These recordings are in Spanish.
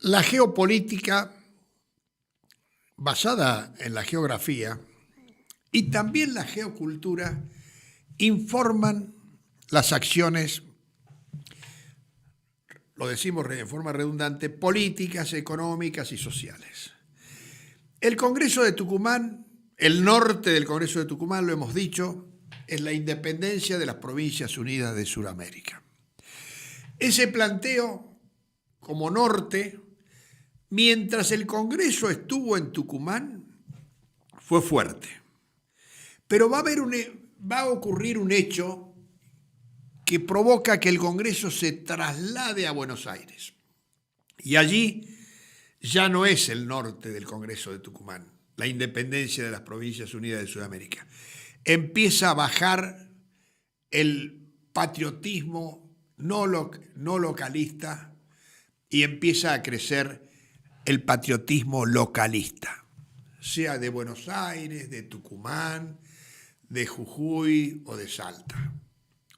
La geopolítica, basada en la geografía, y también la geocultura, informan las acciones, lo decimos en forma redundante, políticas, económicas y sociales. El Congreso de Tucumán, el norte del Congreso de Tucumán, lo hemos dicho, es la independencia de las Provincias Unidas de Sudamérica. Ese planteo como norte, mientras el Congreso estuvo en Tucumán, fue fuerte. Pero va a ocurrir un hecho que provoca que el Congreso se traslade a Buenos Aires. Y allí ya no es el norte del Congreso de Tucumán, la independencia de las Provincias Unidas de Sudamérica. Empieza a bajar el patriotismo no localista y empieza a crecer el patriotismo localista, sea de Buenos Aires, de Tucumán, de Jujuy o de Salta,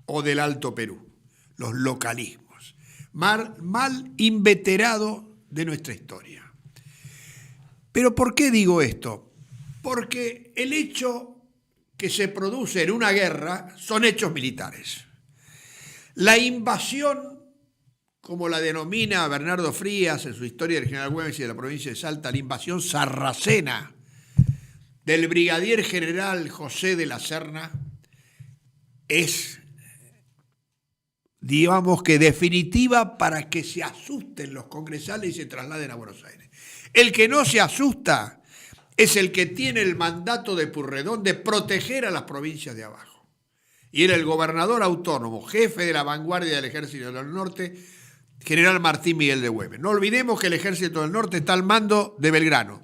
o del Alto Perú, los localismos, mal inveterado de nuestra historia. ¿Pero por qué digo esto? Porque el hecho que se produce en una guerra son hechos militares. La invasión, como la denomina Bernardo Frías en su Historia del General Güemes y de la provincia de Salta, la invasión sarracena del brigadier general José de la Serna, es, digamos que definitiva para que se asusten los congresales y se trasladen a Buenos Aires. El que no se asusta es el que tiene el mandato de Pueyrredón de proteger a las provincias de abajo. Y era el gobernador autónomo, jefe de la vanguardia del Ejército del Norte, general Martín Miguel de Güemes. No olvidemos que el Ejército del Norte está al mando de Belgrano.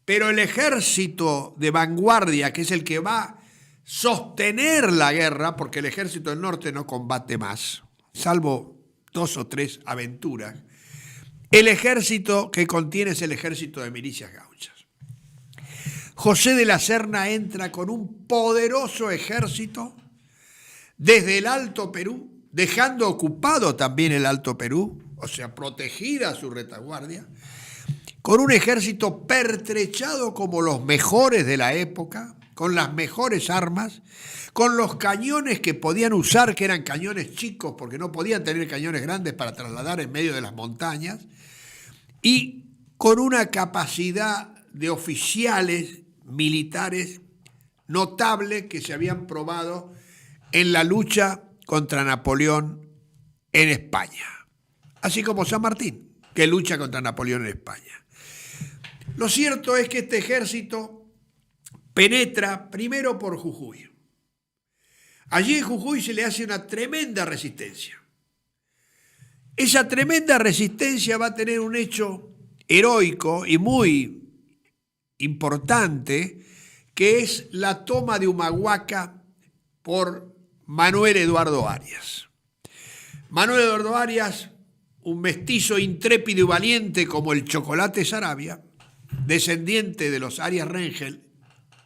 Pero el ejército de vanguardia, que es el que va a sostener la guerra, porque el Ejército del Norte no combate más, salvo 2 o 3 aventuras, el ejército que contiene es el ejército de milicias gauchas. José de la Serna entra con un poderoso ejército desde el Alto Perú, dejando ocupado también el Alto Perú, o sea, protegida su retaguardia, con un ejército pertrechado como los mejores de la época, con las mejores armas, con los cañones que podían usar, que eran cañones chicos, porque no podían tener cañones grandes para trasladar en medio de las montañas, y con una capacidad de oficiales militares notable que se habían probado en la lucha contra Napoleón en España, así como San Martín, que lucha contra Napoleón en España. Lo cierto es que este ejército penetra primero por Jujuy. Allí en Jujuy se le hace una tremenda resistencia. Esa tremenda resistencia va a tener un hecho heroico y muy importante, que es la toma de Humahuaca por Manuel Eduardo Arias. Manuel Eduardo Arias, un mestizo intrépido y valiente como el Chocolate Saravia, descendiente de los Arias Rengel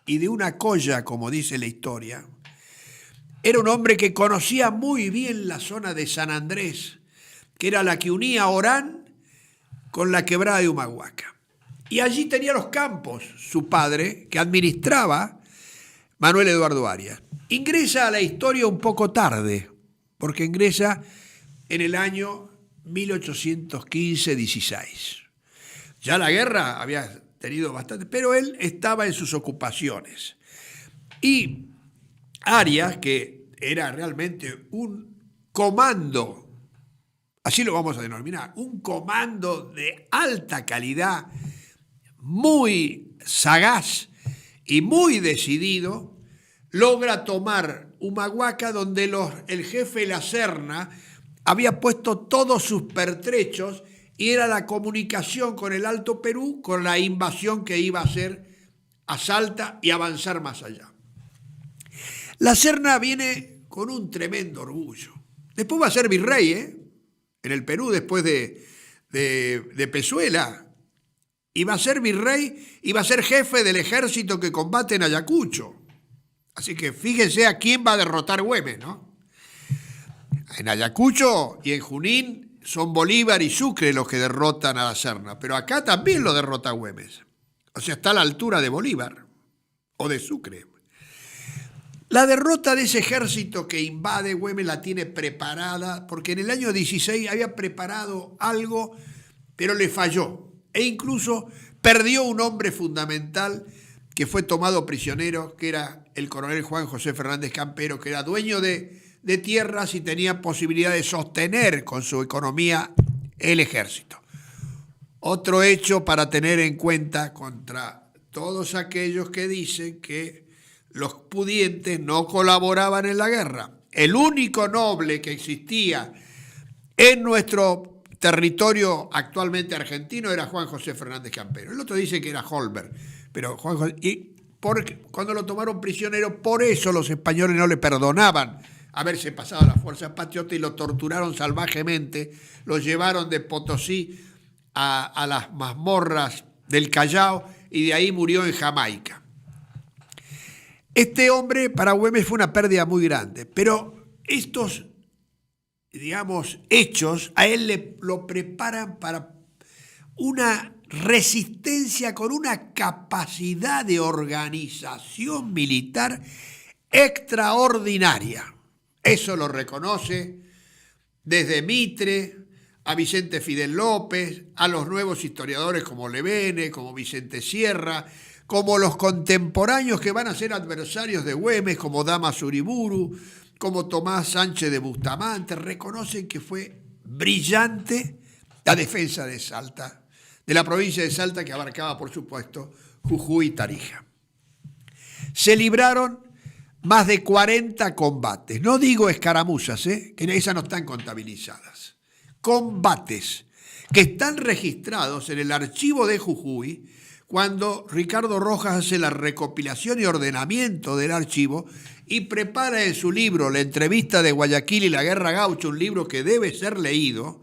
y de una colla, como dice la historia, era un hombre que conocía muy bien la zona de San Andrés, que era la que unía Orán con la quebrada de Humahuaca. Y allí tenía los campos su padre, que administraba Manuel Eduardo Arias. Ingresa a la historia un poco tarde, porque ingresa en el año 1815-16. Ya la guerra había tenido bastante, pero él estaba en sus ocupaciones. Y Arias, que era realmente un comando, así lo vamos a denominar, un comando de alta calidad, muy sagaz y muy decidido, logra tomar Humahuaca, donde el jefe La Serna había puesto todos sus pertrechos y era la comunicación con el Alto Perú, con la invasión que iba a hacer a Salta y avanzar más allá. La Serna viene con un tremendo orgullo. Después va a ser virrey, en el Perú, después de Pezuela. Y va a ser virrey y va a ser jefe del ejército que combate en Ayacucho. Así que fíjense a quién va a derrotar Güemes, ¿no? En Ayacucho y en Junín son Bolívar y Sucre los que derrotan a la Serna, pero acá también lo derrota Güemes. O sea, está a la altura de Bolívar o de Sucre. La derrota de ese ejército que invade Güemes la tiene preparada, porque en el año 16 había preparado algo, pero le falló. E incluso perdió un hombre fundamental que fue tomado prisionero, que era el coronel Juan José Fernández Campero, que era dueño de tierras y tenía posibilidad de sostener con su economía el ejército. Otro hecho para tener en cuenta contra todos aquellos que dicen que los pudientes no colaboraban en la guerra. El único noble que existía en nuestro territorio actualmente argentino era Juan José Fernández Campero. El otro dice que era Holberg, pero Juan José, cuando lo tomaron prisionero, por eso los españoles no le perdonaban haberse pasado a las fuerzas patriotas y lo torturaron salvajemente, lo llevaron de Potosí a las mazmorras del Callao y de ahí murió en Jamaica. Este hombre para Güemes fue una pérdida muy grande, pero estos, digamos, hechos a él lo preparan para una resistencia con una capacidad de organización militar extraordinaria. Eso lo reconoce desde Mitre a Vicente Fidel López, a los nuevos historiadores como Levene, como Vicente Sierra, como los contemporáneos que van a ser adversarios de Güemes, como Damas Uriburu, como Tomás Sánchez de Bustamante, reconocen que fue brillante la defensa de Salta, de la provincia de Salta, que abarcaba, por supuesto, Jujuy y Tarija. Se libraron más de 40 combates, no digo escaramuzas, que esas no están contabilizadas, combates que están registrados en el archivo de Jujuy. Cuando Ricardo Rojas hace la recopilación y ordenamiento del archivo y prepara en su libro La entrevista de Guayaquil y la guerra gaucha, un libro que debe ser leído,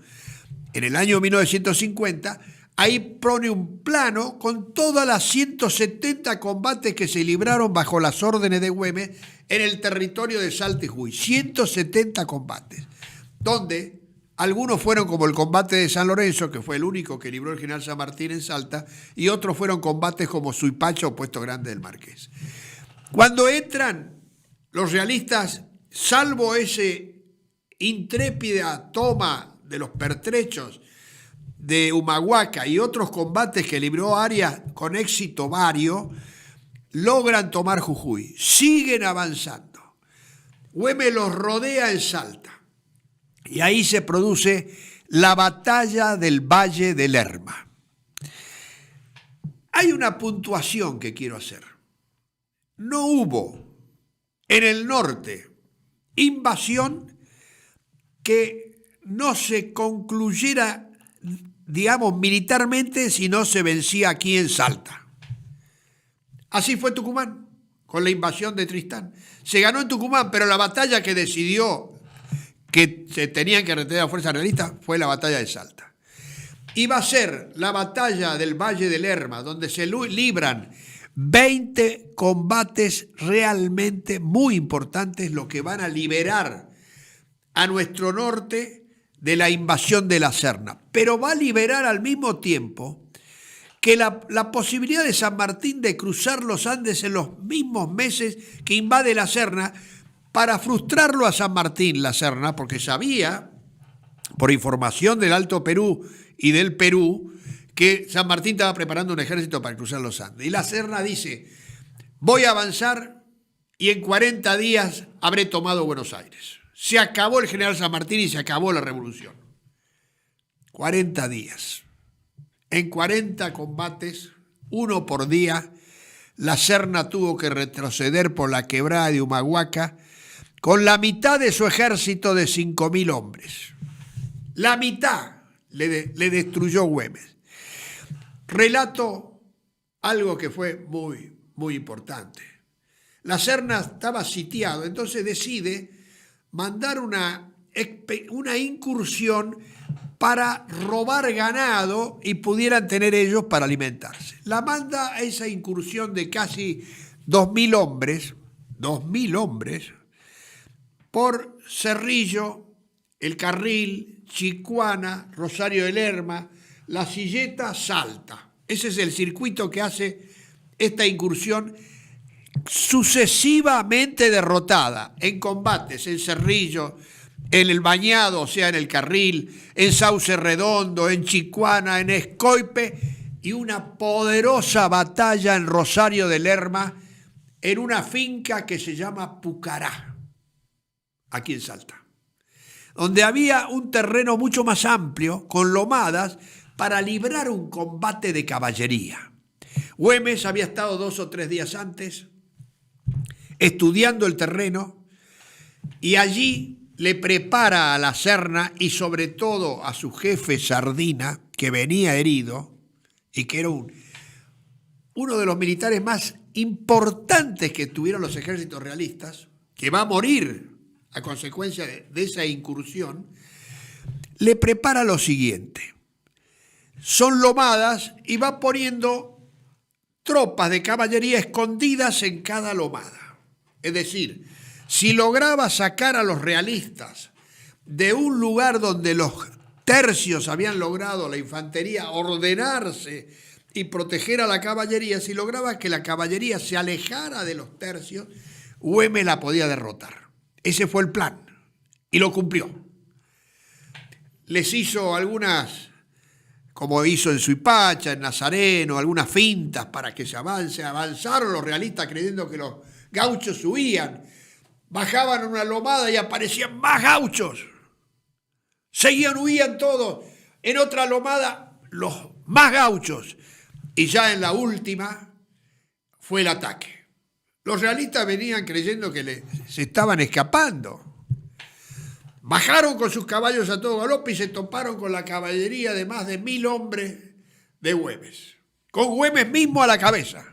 en el año 1950, ahí pone un plano con todas las 170 combates que se libraron bajo las órdenes de Güemes en el territorio de Salta y Jujuy. 170 combates, donde algunos fueron como el combate de San Lorenzo, que fue el único que libró el general San Martín en Salta, y otros fueron combates como Suipacha o Puesto Grande del Marqués. Cuando entran los realistas, salvo ese intrépida toma de los pertrechos de Humahuaca y otros combates que libró Arias con éxito vario, logran tomar Jujuy, siguen avanzando. Güemes los rodea en Salta. Y ahí se produce la batalla del Valle del Lerma. Hay una puntuación que quiero hacer. No hubo en el norte invasión que no se concluyera, digamos, militarmente si no se vencía aquí en Salta. Así fue Tucumán, con la invasión de Tristán. Se ganó en Tucumán, pero la batalla que decidió que se tenían que retirar las fuerzas realistas fue la batalla de Salta. Y va a ser la batalla del Valle del Lerma, donde se libran 20 combates realmente muy importantes, lo que van a liberar a nuestro norte de la invasión de la Serna. Pero va a liberar al mismo tiempo que la posibilidad de San Martín de cruzar los Andes en los mismos meses que invade la Serna, para frustrarlo a San Martín la Serna, porque sabía, por información del Alto Perú y del Perú, que San Martín estaba preparando un ejército para cruzar los Andes. Y la Serna dice, voy a avanzar y en 40 días habré tomado Buenos Aires. Se acabó el general San Martín y se acabó la revolución. 40 días. En 40 combates, uno por día, la Serna tuvo que retroceder por la quebrada de Humahuaca con la mitad de su ejército de 5.000 hombres. La mitad le destruyó Güemes. Relato algo que fue muy, muy importante. La Serna estaba sitiado, entonces decide mandar una incursión para robar ganado y pudieran tener ellos para alimentarse. La manda a esa incursión de casi 2.000 hombres, por Cerrillo El Carril, Chicuana, Rosario de Lerma, La Silleta, Salta. Ese es el circuito que hace esta incursión sucesivamente derrotada en combates, en Cerrillo, en el Bañado, o sea, en el Carril, en Sauce Redondo, en Chicuana, en Escoipe, y una poderosa batalla en Rosario de Lerma, en una finca que se llama Pucará, aquí en Salta, donde había un terreno mucho más amplio, con lomadas, para librar un combate de caballería. Güemes había estado 2 o 3 días antes estudiando el terreno y allí le prepara a la Serna y sobre todo a su jefe Sardina, que venía herido y que era uno de los militares más importantes que tuvieron los ejércitos realistas, que va a morir a consecuencia de esa incursión, le prepara lo siguiente. Son lomadas y va poniendo tropas de caballería escondidas en cada lomada. Es decir, si lograba sacar a los realistas de un lugar donde los tercios habían logrado, la infantería, ordenarse y proteger a la caballería, si lograba que la caballería se alejara de los tercios, Güemes la podía derrotar. Ese fue el plan y lo cumplió. Les hizo algunas, como hizo en Suipacha, en Nazareno, algunas fintas para que se avance. Avanzaron los realistas creyendo que los gauchos huían. Bajaban una lomada y aparecían más gauchos. Seguían, huían todos. En otra lomada, los más gauchos. Y ya en la última fue el ataque. Los realistas venían creyendo que se estaban escapando. Bajaron con sus caballos a todo galope y se toparon con la caballería de más de 1000 hombres de Güemes, con Güemes mismo a la cabeza.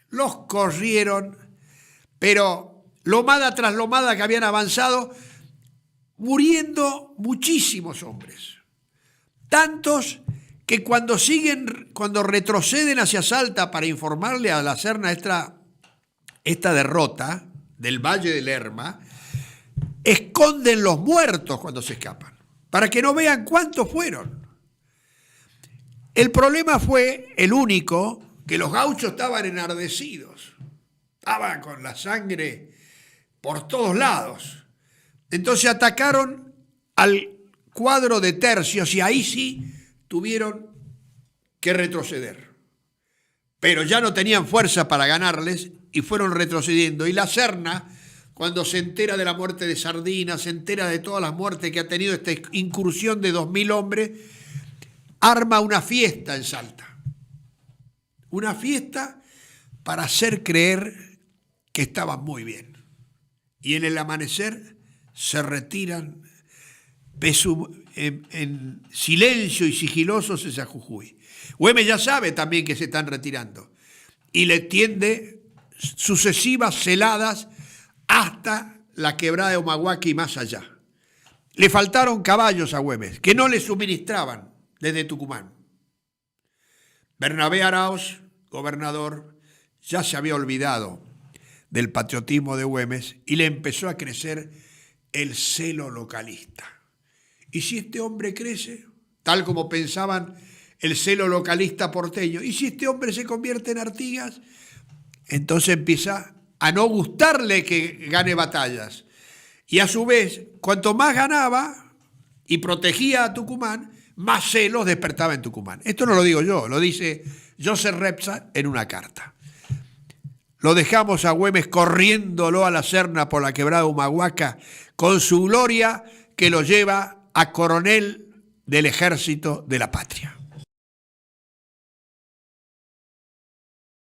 Los corrieron, pero lomada tras lomada que habían avanzado, muriendo muchísimos hombres. Tantos que cuando retroceden hacia Salta para informarle a la Serna esta derrota del Valle de Lerma, esconden los muertos cuando se escapan, para que no vean cuántos fueron. El problema fue el único, que los gauchos estaban enardecidos, estaban con la sangre por todos lados. Entonces atacaron al cuadro de tercios y ahí sí tuvieron que retroceder. Pero ya no tenían fuerza para ganarles y fueron retrocediendo. Y la Serna, cuando se entera de la muerte de Sardina, se entera de todas las muertes que ha tenido esta incursión de 2000 hombres, arma una fiesta en Salta. Una fiesta para hacer creer que estaban muy bien. Y en el amanecer se retiran en silencio y sigilosos hacia Jujuy. Güemes ya sabe también que se están retirando y le tiende sucesivas celadas hasta la quebrada de Humahuaca y más allá. Le faltaron caballos a Güemes, que no le suministraban desde Tucumán. Bernabé Arauz, gobernador, ya se había olvidado del patriotismo de Güemes y le empezó a crecer el celo localista. ¿Y si este hombre crece, tal como pensaban el celo localista porteño, y si este hombre se convierte en Artigas? Entonces empieza a no gustarle que gane batallas. Y a su vez, cuanto más ganaba y protegía a Tucumán, más celos despertaba en Tucumán. Esto no lo digo yo, lo dice Joseph Repsa en una carta. Lo dejamos a Güemes corriéndolo a la Serna por la quebrada Humahuaca con su gloria que lo lleva a coronel del ejército de la patria.